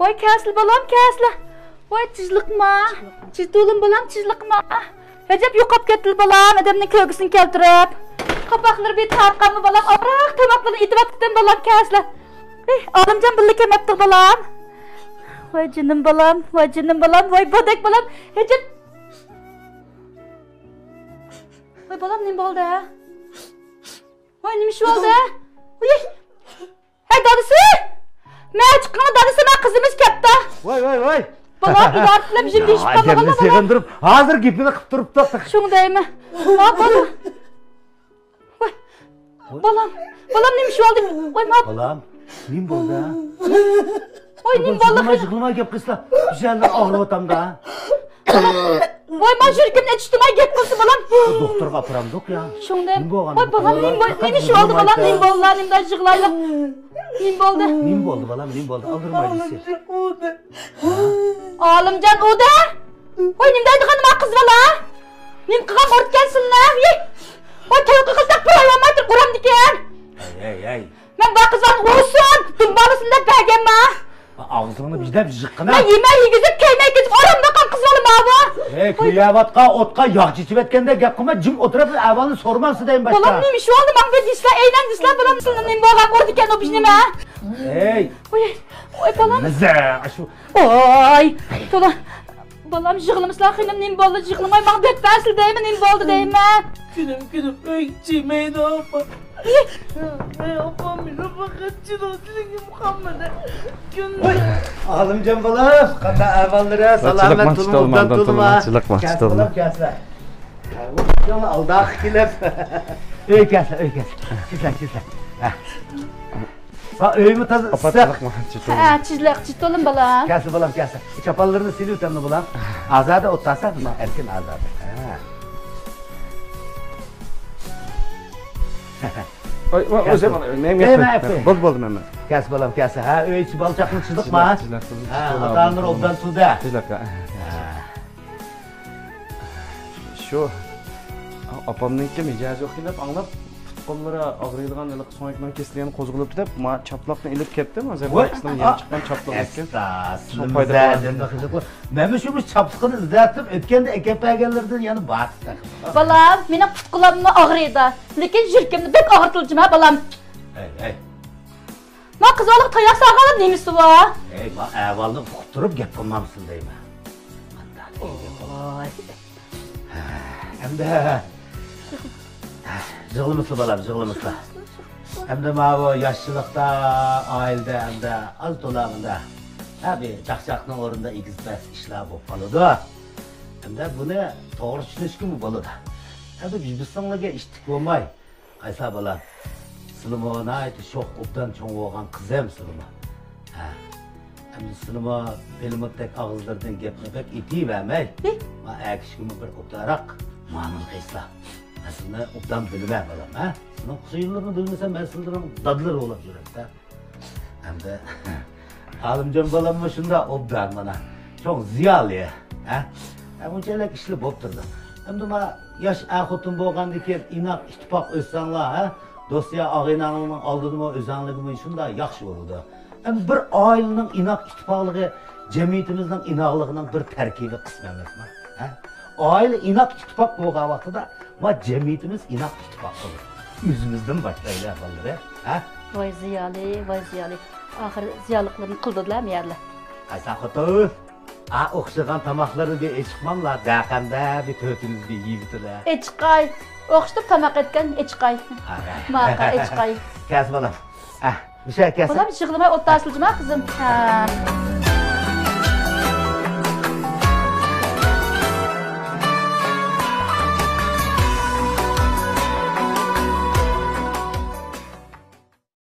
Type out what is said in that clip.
Voy kesli balam kesli. Voy tizliqma. Çizdo'lim balam tizliqma. Recep yo'qolib ketdi balam, adamning ko'gisini keltirib. Qopaqlar bir tarqamı balam, avroq tomoqlarni etib atdim balam kesli. Olimjon birga kelmabdi balam. Voy jinim balam, voy bodek balam. Recep. Voy balam nima bo'ldi? Voy nima ish bo'ldi? Voy. Hey dadisi! Men chiqqan dadisi men qizimiz ketdi. Voy. Balam idartilab jimdi ish qilib Adamni sevindirib, hozir gapini qilib turibdi. Shundaymi? Balam. Balam nima ish bo'ldi? Voy Balam, nima bo'ldi? Voy nima bo'ldi? Yig'lama gap qilsa, o'shandan og'rib o'tamda. Voy men yuragimni ichtimay gap qilsa balam. Doktorga operamdik ya. Shunday. Voy balam nima ish bo'ldi balam? Nima bo'ldi? Nima yig'laydi? Nima bo'ldi? Nima bo'ldi balam? Nima bo'ldi? Aldırmaydı. Olimjon o'da? Voy nima deydigan nima qiz bola? Nima qilgan o'rtgansinlar? Voy to'yqa qilsak bir oy olmay turib uramdi ekan. Ey. Men bu qizdan ursin, dumbalasında bergenma. Ağzını bizden zıkkına. Ben yemeği yigizip keymeği gezip oramda kan kız oğlum abi. Hey kıyavatka, otka, yağ çiçip etkende gap kılma, cim oturup evvalini sormazsın deyim başta. Oğlum neymiş oldu ben bir disla, eynen disla balam sınırım neyim boğan orduken o biznime. Hey. Oy balam. Neze, şu. Oy. Tola. Balam jığılımızla xelim neyim boldu jığılımay bana bet versil deyme neyim boldu deyme. Günüm öykçimeydi apa. Apam bile bakıcı da sizin Muhammed'e. Alımcan balam, kanda evvallere salamet tulumuzdan tuluma. Kes balam kesle. Aldak kilef. Öy kesle. Çizlen. Bak öyümü tazı ısık. Çizlek oğlum balam. Kesle balam kesle. Çapallarını siliyor temli balam. Azade otarsan mı? Erken azade. Oy, o'zim men yapmayman. Bo'ldi men. Kes balam kes. Ha, öy içi balçakını çizdik mi? Ha, atanlar obdan suda. Çizdik. Şu opamningki mijozi o'qilib, anglab, qo'llari og'riydigan iliq so'ngakdan kesilgan qo'zg'ilib deb, men chaplaqni ilib ketdim, hozir boshdan yana chiqqan chaplaq ekan. Men shu chaplaqni izlatib, o'tganda akapaganlardan yana batdi. Balam, mening qutqulamni og'riydi. Lekin yuragimni bek og'ritildim ha balam. Ey. Men qizaloq tayoq sog'alib nemisi bor? Ey, men avvalni uqib turib gap qilmamsin deyman. Voy. Hamda yig'limisli balam, yig'limisli. Hamda men bu yoshchilikda, oilada, hamda az to'lamida tabii chaqchaqning o'rnida egizpas ishlar bo'lib qoladi. Hamda buni to'g'ri tushunishga bo'ladi. Hamda bizlarga ishtik bo'lmay, qaysa balam. Sizlarga aytib shoq obdan cho'ng bo'lgan qizim sizlarga. Ha. Hamda sizlarga belimotdek og'izlardan gapni bek etivermay. Men akishimni bir o'taroq ma'lum qilsa. Aslında obdan bilmem balam, ha? Sizin kuşuylarını bilmesem ben sizlerin dadları olab yürek, hem de Alimcan balam mı şunda obdan bana çok ziyalı, ha? Hem unçaylak işli bopturdu. Hem de ma yaş ahutun boğandaki inak ittifak özsanlar, ha? Dosya ağinanının aldığımı özenliğimi şunda yaxşı oldu. Hem bir ailenin inak ittifaklığı cemiyetimizden inaklığının bir terkibi kısmemiz mi, ha? Aile inak ittifak boğan vaxtıda ma cemiyetimiz inak ittifak olur. Yüzümüzden başlayla vallahi, ha? Vay ziyalı. Ahir ziyalıklarını kıldılar mı yerler? Aysa xotur. Oxşagan tamakları bir eçikmamla, dağında bir tötünüz bir yiyibitiler. Eçikay. Oxştup tamak etken eçikay. Maqa eçikay. Kes balam. Bir şey kes. Balam şıklamay otta asılcıma kızım.